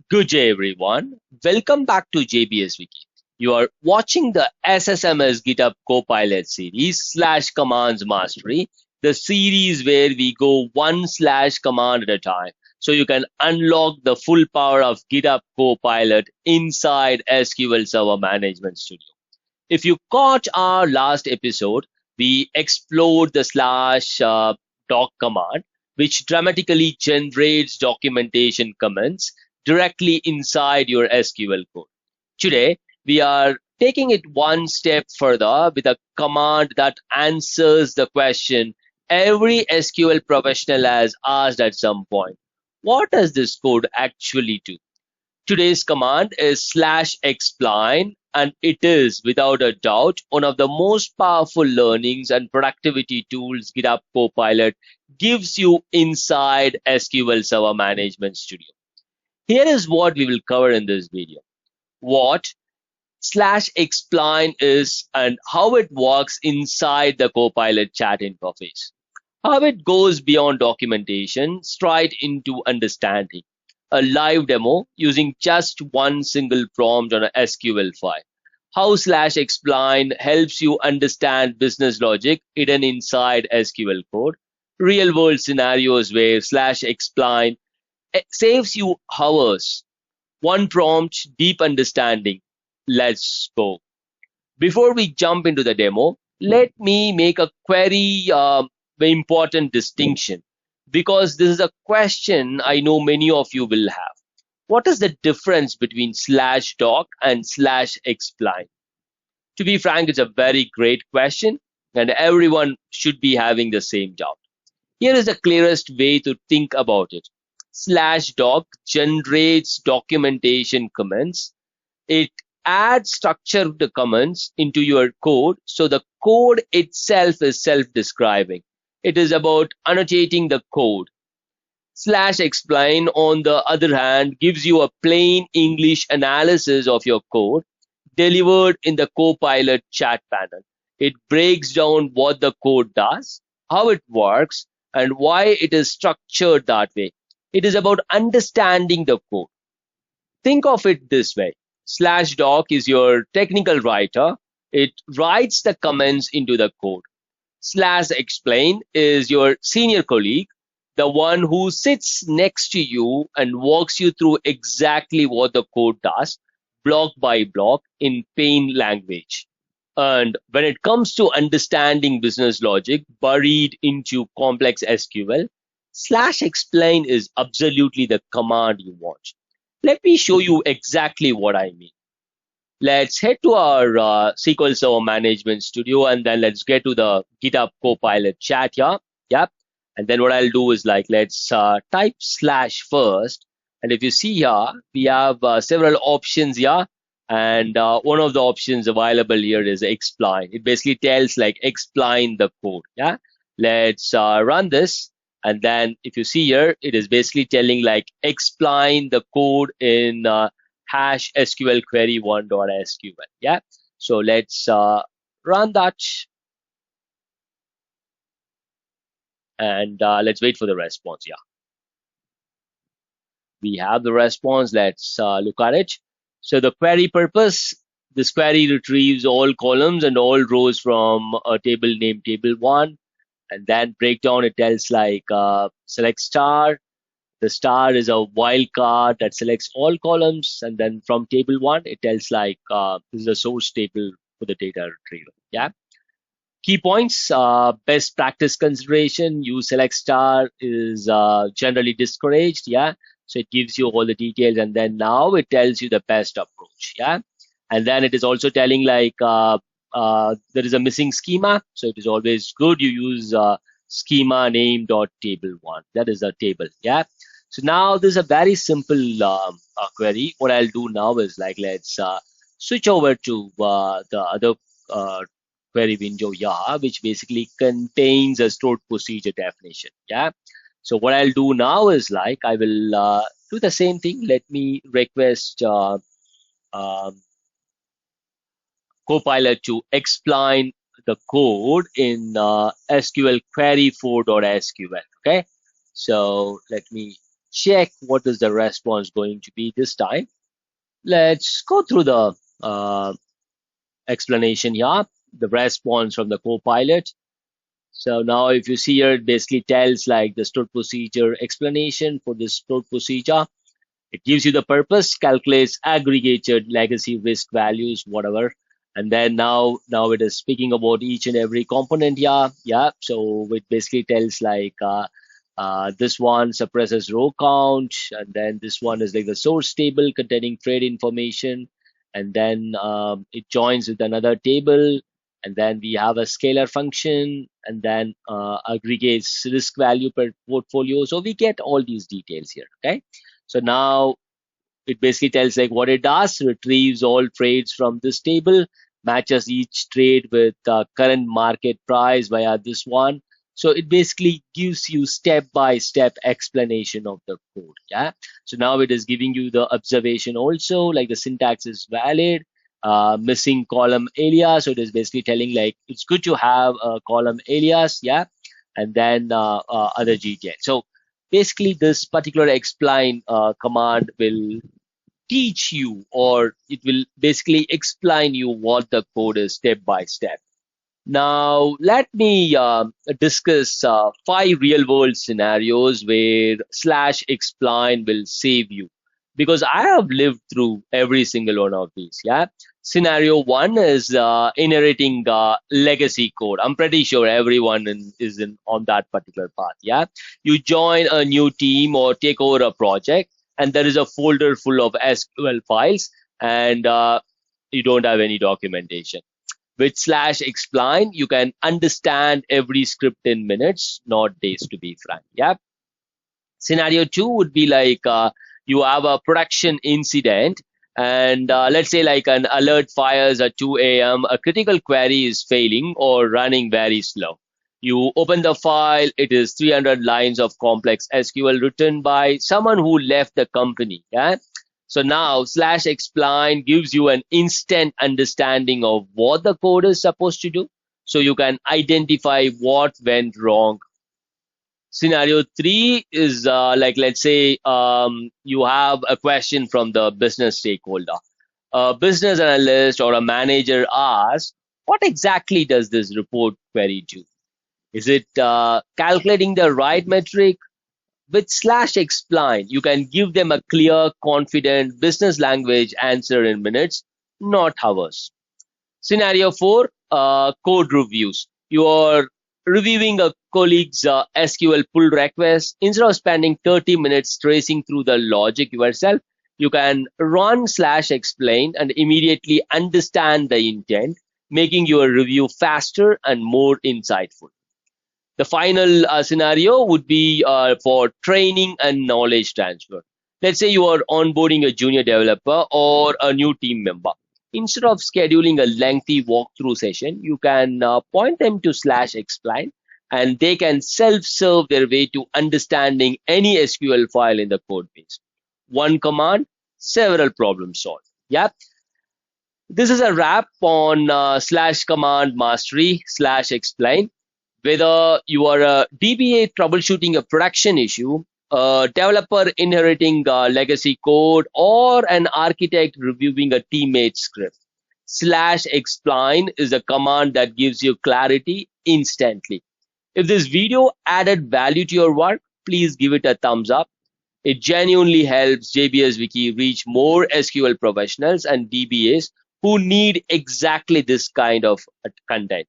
Good day, everyone. Welcome back to JBSWiki. You are watching the SSMS GitHub Copilot Series / Commands Mastery, the series where we go one / command at a time so you can unlock the full power of GitHub Copilot inside SQL Server Management Studio. If you caught our last episode, we explored the /doc command, which dramatically generates documentation comments directly inside your SQL code. Today, we are taking it one step further with a command that answers the question every SQL professional has asked at some point. What does this code actually do? Today's command is /explain, and it is without a doubt one of the most powerful learnings and productivity tools GitHub Copilot gives you inside SQL Server Management Studio. Here is what we will cover in this video. What /explain is and how it works inside the Copilot chat interface. How it goes beyond documentation straight into understanding. A live demo using just one single prompt on a SQL file. How /explain helps you understand business logic hidden inside SQL code. Real world scenarios where /explain saves you hours. One prompt, deep understanding. Let's go. Before we jump into the demo, let me make a very important distinction, because this is a question I know many of you will have. What is the difference between /doc and /explain? To be frank, it's a very great question, and everyone should be having the same doubt. Here is the clearest way to think about it. /doc generates documentation comments. It adds structured comments into your code, so the code itself is self-describing. It is about annotating the code. /explain, on the other hand, gives you a plain English analysis of your code delivered in the Copilot chat panel. It breaks down what the code does, how it works, and why it is structured that way. It is about understanding the code. Think of it this way. /doc is your technical writer. It writes the comments into the code. /explain is your senior colleague, the one who sits next to you and walks you through exactly what the code does, block by block, in plain language. And when it comes to understanding business logic buried into complex SQL, /explain is absolutely the command you want. Let me show you exactly what I mean. Let's head to our SQL Server Management Studio, and then let's get to the GitHub Copilot chat here. Yep. And then what I'll do is let's type / first. And if you see here, we have several options here. And one of the options available here is explain. It basically tells explain the code. Yeah. Let's run this. And then if you see here, it is basically telling explain the code in hash SQL query 1.SQL. Yeah. So let's run that. And let's wait for the response. Yeah. We have the response. Let's look at it. So the query purpose, this query retrieves all columns and all rows from a table named table1. And then breakdown, it tells select star. The star is a wildcard that selects all columns. And then from table 1, it tells this is a source table for the data retrieval. Yeah. Key points, best practice consideration, use select star is generally discouraged. Yeah. So it gives you all the details, and then now it tells you the best approach. Yeah. And then it is also telling there is a missing schema. So it is always good you use schema name dot table1. That is the table. Yeah. So now this is a very simple query. What I'll do now is let's switch over to the other query window here, which basically contains a stored procedure definition. Yeah. So what I'll do now is I will do the same thing. Let me request Copilot to explain the code in SQL query 4.SQL. Okay. So let me check what is the response going to be this time. Let's go through the explanation here, the response from the Copilot. So now if you see here, it basically tells like the stored procedure explanation for this stored procedure. It gives you the purpose, calculates aggregated legacy risk values, whatever. And then now it is speaking about each and every component here. Yeah. So it basically tells like this one suppresses row count, and then this one is like the source table containing trade information, and then it joins with another table, and then we have a scalar function, and then aggregates risk value per portfolio. So we get all these details here. Okay. So now it basically tells like what it does, retrieves all trades from this table, matches each trade with current market price via this one. So it basically gives you step-by-step explanation of the code. Yeah. So now it is giving you the observation also, like the syntax is valid, missing column alias. So it is basically telling like it's good to have a column alias. Yeah. And then other details. So basically this particular explain command will teach you, or it will basically explain you what the code is step by step. Now, let me discuss 5 real world scenarios where slash explain will save you, because I have lived through every single one of these. Yeah. Scenario 1 is inheriting legacy code. I'm pretty sure everyone is on that particular path. Yeah. You join a new team or take over a project, and there is a folder full of SQL files, and you don't have any documentation. With slash explain, you can understand every script in minutes, not days, to be frank. Yeah. Scenario 2 would be like you have a production incident, and let's say like an alert fires at 2 a.m. A critical query is failing or running very slow. You open the file, it is 300 lines of complex SQL written by someone who left the company. Yeah. So now slash explain gives you an instant understanding of what the code is supposed to do, so you can identify what went wrong. Scenario 3 is like, let's say you have a question from the business stakeholder. A business analyst or a manager asks, what exactly does this report query do? Is it calculating the right metric? With slash explain, you can give them a clear, confident business language answer in minutes, not hours. Scenario 4, code reviews. You are reviewing a colleague's SQL pull request. Instead of spending 30 minutes tracing through the logic yourself, you can run slash explain and immediately understand the intent, making your review faster and more insightful. The final scenario would be for training and knowledge transfer. Let's say you are onboarding a junior developer or a new team member. Instead of scheduling a lengthy walkthrough session, you can point them to slash explain, and they can self-serve their way to understanding any SQL file in the code base. One command, several problems solved. Yeah. This is a wrap on slash command mastery slash explain. Whether you are a DBA troubleshooting a production issue, a developer inheriting legacy code, or an architect reviewing a teammate script, slash explain is a command that gives you clarity instantly. If this video added value to your work, please give it a thumbs up. It genuinely helps JBSWiki reach more SQL professionals and DBAs who need exactly this kind of content.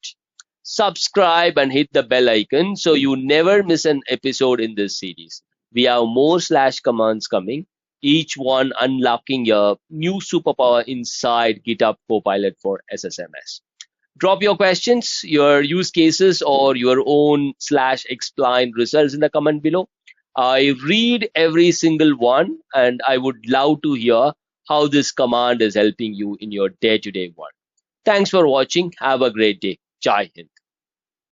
Subscribe and hit the bell icon so you never miss an episode in this series. We have more slash commands coming, each one unlocking a new superpower inside GitHub Copilot for SSMS. Drop your questions, your use cases, or your own slash explain results in the comment below. I read every single one, and I would love to hear how this command is helping you in your day-to-day work. Thanks for watching. Have a great day. Jai Hind.